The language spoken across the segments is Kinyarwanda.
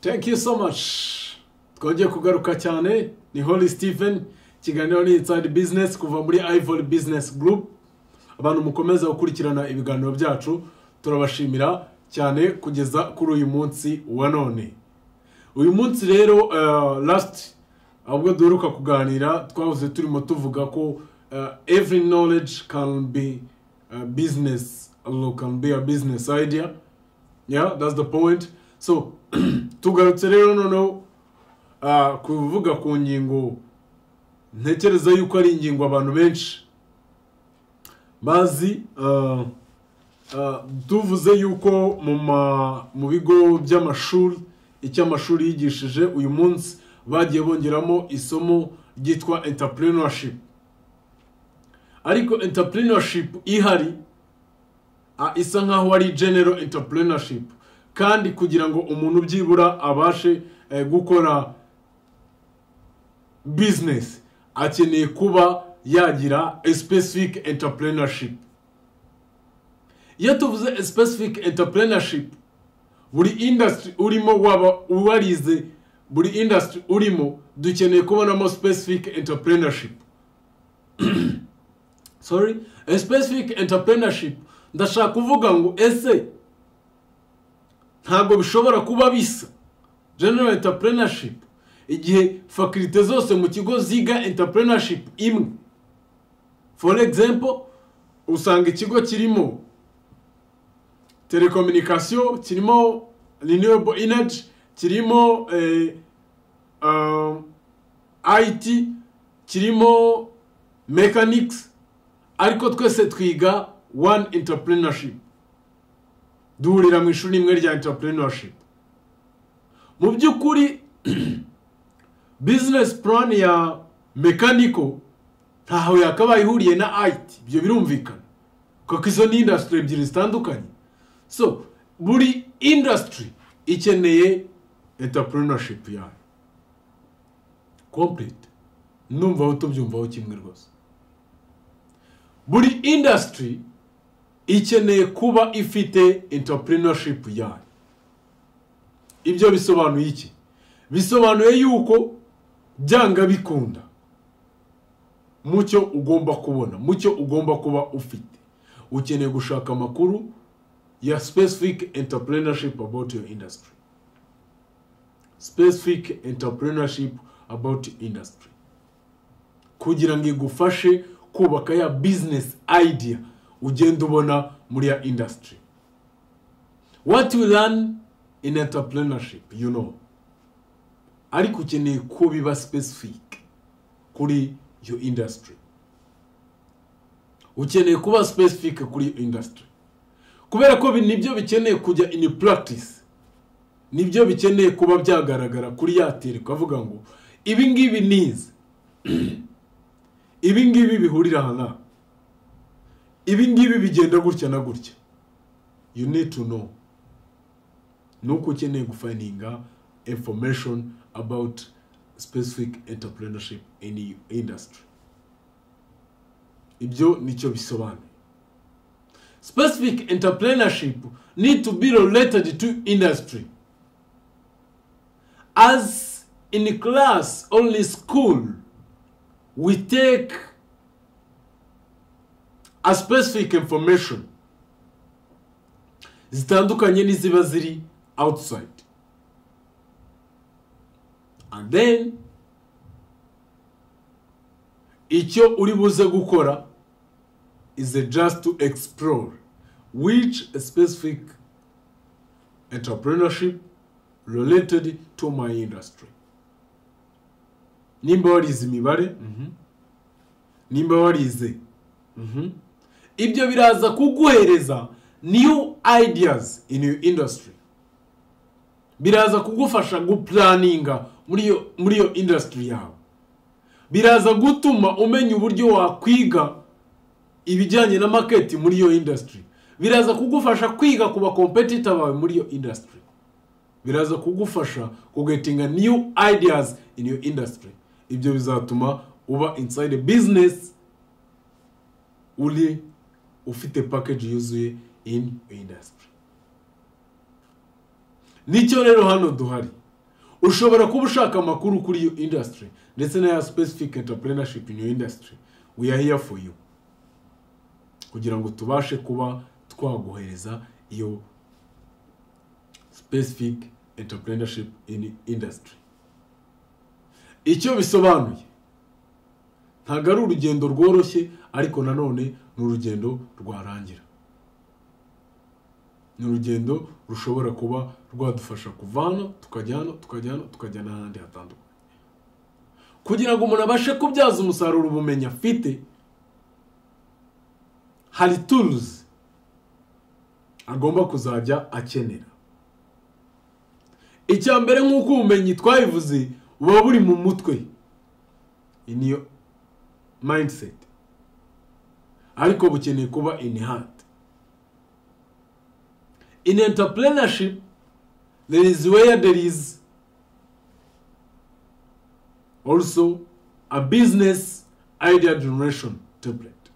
Thank you so much. Twongeye kugaruka cyane ni Holy Stephen kiganiro ni Inside Business kuva muri Ivory Business Group. Abantu mukomeza gukurikirana ibiganiro byacu turabashimira cyane kugeza kuri uyu munsi wa none. Uyu munsi rero last ahubwo duheruka kuganira twavuze turimo tuvuga ko every knowledge can be a business or can be a business idea. Yeah, that's the point. So tugarutse rero noneho kuvuga ku ngingo ntekereza yuko ari ingingo abantu benshi bazi. Tuvuze yuko mu bigo by'amashuri icy'amashuri yigishije uyu munsi bagiye bongeramo isomo ryitwa entrepreneurship. Ariko entrepreneurship ihari isa nkaho ari general entrepreneurship, kandi kugira ngo umuntu byibura abashe gukora business akeneye kuba yagira a specific entrepreneurship. Iyo tuvuze a specific entrepreneurship, buri industry urimo waba uwarize buri industry urimo dukeneye kubonamo specific entrepreneurship. Sorry, a specific entrepreneurship ndashaka kuvuga ngo ese ntabwo bishobora kuba bisa general entrepreneurship igihe faculty zose mu kigo ziga entrepreneurship imwe. For example, usanga ikigo kirimo telecommunication, kirimo renewable energy, kirimo IT, kirimo mechanics, ariko twese twiga one entrepreneurship. Duhurira mu ishuri imwe rya entrepreneurship. Mu by'ukuri business plan ya mechanical ntaho yakabaye ihuriye na IT, ibyo birumvikana kuko izo ni industry ebyiri zitandukanye. So buri industry ikeneye entrepreneurship yayo complete. Numva aho tubyumvaho kimwe rwose. Buri industry ikeneye kuba ifite entrepreneurship yayo. Ibyo bisobanuye iki? Bisobanuye yuko byanga bikunda mucyo ugomba kubona, mucyo ugomba kuba ufite, ukeneye gushaka amakuru ya specific entrepreneurship about your industry. Specific entrepreneurship about industry, kugira ngo igufashe kubaka ya business idea ugenda ubona muri ya industry. What you learn in entrepreneurship, you know, ariko ukeneye ko biba specific kuri your industry. Ukeneye kuba specific kuri industry, kubera ko nibyo bikeneye kujya in practice, nibyo bikeneye kuba byagaragara kuri yateri kavuga ngo ibi ngibi nize ibi ngibi bihurira hana, ibi ngibi bigenda gutya na gutya. You need to know. Nuko ukeneye gufindinga information about specific entrepreneurship in your industry. Ibyo nicyo bisobanuye. Specific entrepreneurship need to be related to industry. As in class, only school, we take a specific information zitandukanye n'iziba ziri outside. And then icyo uri buze gukora is just to explore which specific entrepreneurship related to my industry. Nimba warize imibare, nimba warize ibyo biraza kuguhereza new ideas in your industry. Biraza kugufasha guplaninga muri yo industry yawe. Biraza gutuma umenya uburyo wakwiga ibijyanye na market muri yo industry. Biraza kugufasha kwiga kuba competitor bawe muri yo industry. Biraza kugufasha kugetinga new ideas in your industry. Ibyo bizatuma uba inside a business uli ufite package yuzuye in industry. Nicyo rero hano duhari. ushobora kuba ushaka amakuru kuri iyo industry ndetse na ya specific entrepreneurship in your industry. We are here for you kugira ngo tubashe kuba twaguhereza iyo specific entrepreneurship in industry. Icyo bisobanuye ntago ari urugendo rworoshye, ariko nanone ni urugendo rwarangira. Ni urugendo rushobora kuba rwadufasha kuva hano tukajya n'ahandi hatandukanye. Kugira ngo umuntu abashe kubyaza umusaruro ubumenyi afite, hari tools agomba kuzajya akenera. Icya mbere nk'uko ubumenyi twabivuze buba buri mu mutwe, in your mindset, ariko bukeneye kuba in heart. In entrepreneurship, there is where there is also a business idea generation template.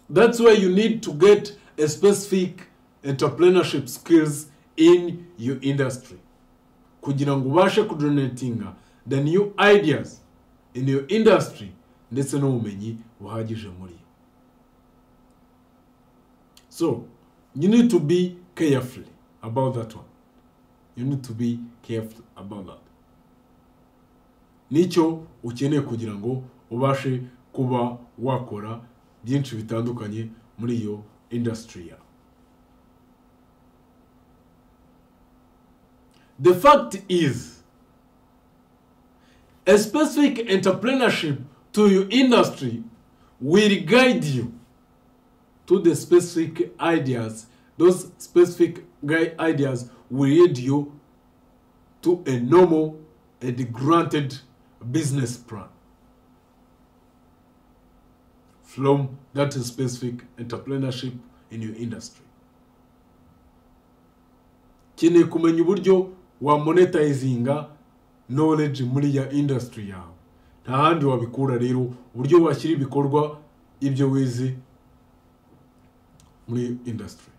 That's why you need to get a specific entrepreneurship skills in your industry. Kugira ngo ubashe kugeneratinga the new ideas in your industry ndetse n'ubumenyi buhagije muri. So, you need to be careful about that one. You need to be careful about that. Nicyo ukeneye kugira ngo ubashe kuba wakora byinshi bitandukanye muri iyo industry ya. The fact is, a specific entrepreneurship to your industry will guide you to the specific ideas. Those specific ideas will lead you to a normal and granted business plan from that specific entrepreneurship in your industry. Kene kumenya uburyo wa monetizinga knowledge muri ya industry yawe. Nta handi wabikura rero, uburyo washyira ibikorwa ibyo wize muri industry.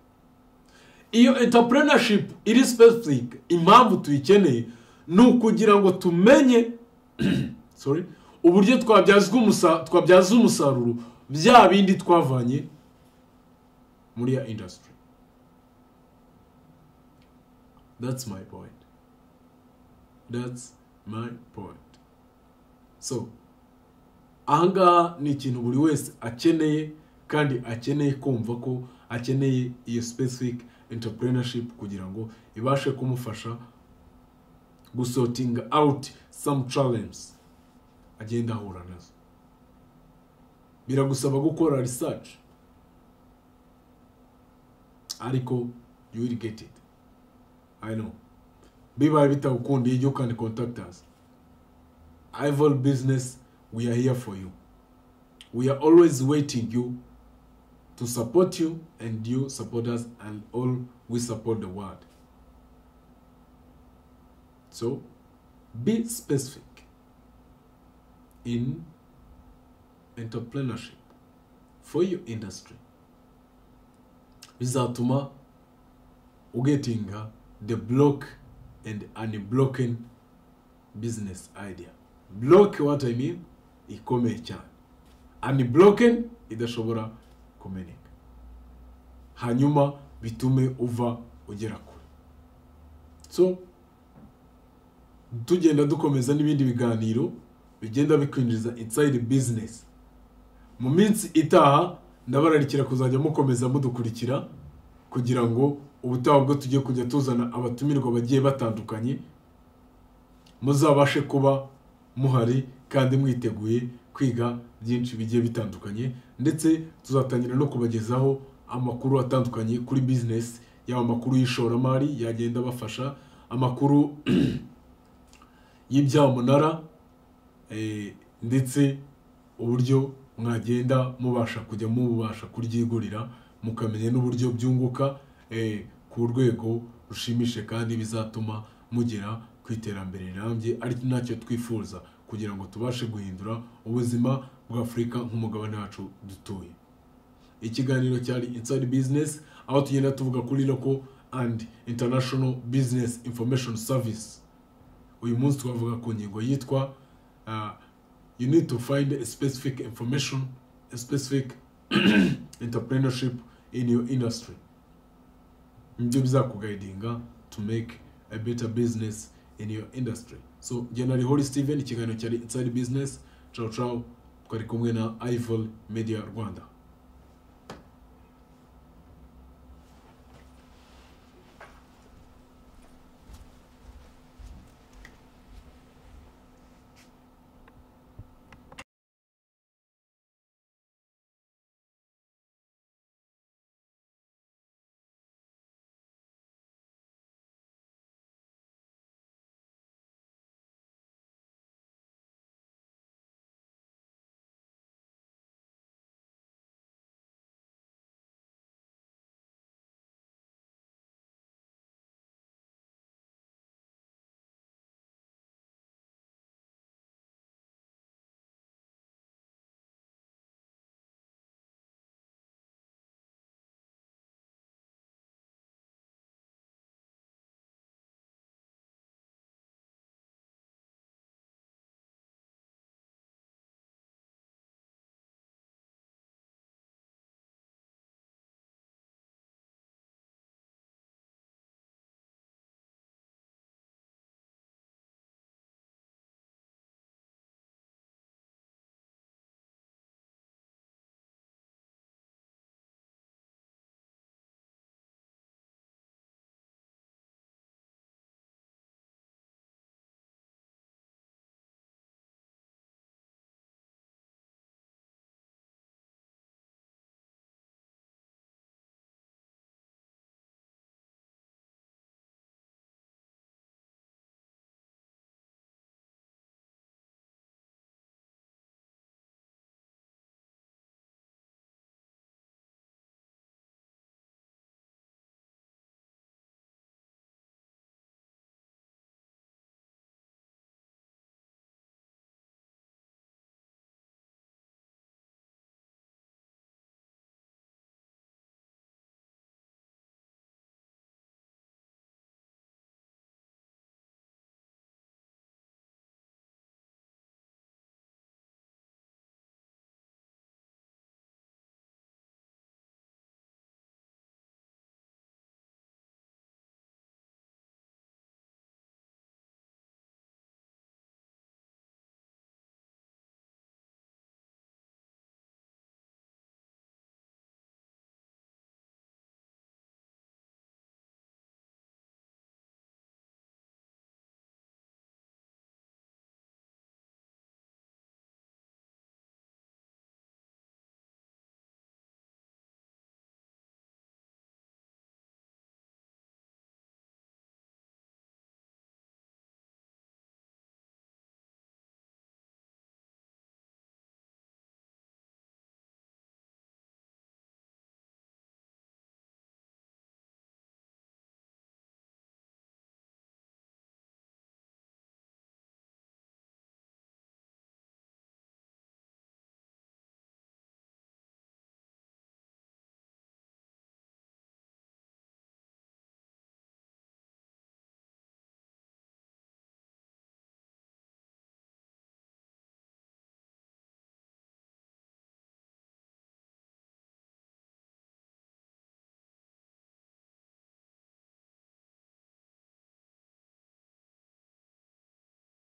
Iyo entrepreneurship iri specific, impamvu tuyikeneye ni ukugira ngo tumenye uburyo twabyaza umusaruro bya bindi twavanye muri ya industry. That's my point. That's my point. So, ahangaha ni ikintu buri wese akeneye, kandi akeneye kumva ko akeneye iyo specific entrepreneurship kugira ngo ibashe kumufasha gusorting out some challenges agenda ahura nazo. Biragusaba gukora research, ariko you will get it. I know. Bibaye bitagukundiye, you can contact us. Ivory Business, we are here for you. We are always waiting you to support you, and you support us, and all we support the world. So, be specific in entrepreneurship for your industry. Bizatuma ugetinga the block and unblocken business idea. Block, what I mean, ikomeye cyane. Unblocken, idashobora kumenyeka. Hanyuma bitume uva ugera kure. So, tugenda dukomeza n'ibindi biganiro bigenda bikwinjiza inside business. Mu minsi itaha ndabararikira kuzajya mukomeza mudukurikira kugira ngo ubutaha bwo tujye kujya tuzana abatumirwa bagiye batandukanye, muzabashe kuba muhari kandi mwiteguye kwiga byinshi bigiye bitandukanye, ndetse tuzatangira no kubagezaho amakuru atandukanye kuri business, yaba amakuru y'ishoramari yagenda bafasha, amakuru y'ibyamunara, ndetse uburyo mwagenda mubasha kujya mubasha kuryigurira, mukamenya n'uburyo byunguka ku rwego rushimishe kandi bizatuma mugera ku iterambere rirambye, ari nacyo twifuza kugira ngo tubashe guhindura ubuzima bwa Afrika nk'umugabane wacu dutuye. Ikiganiro cyari Inside Business, aho tugenda tuvuga kuri local and international business information service. Uyu munsi twavuga ku ngingo yitwa you need to find a specific information, a specific entrepreneurship in your industry. Nibyo bizakuguidinga to make a better business in your industry. So generally Holy Steven, ikiganiro cyari Inside Business. Ciao ciao, twari kumwe na Ivol Media Rwanda.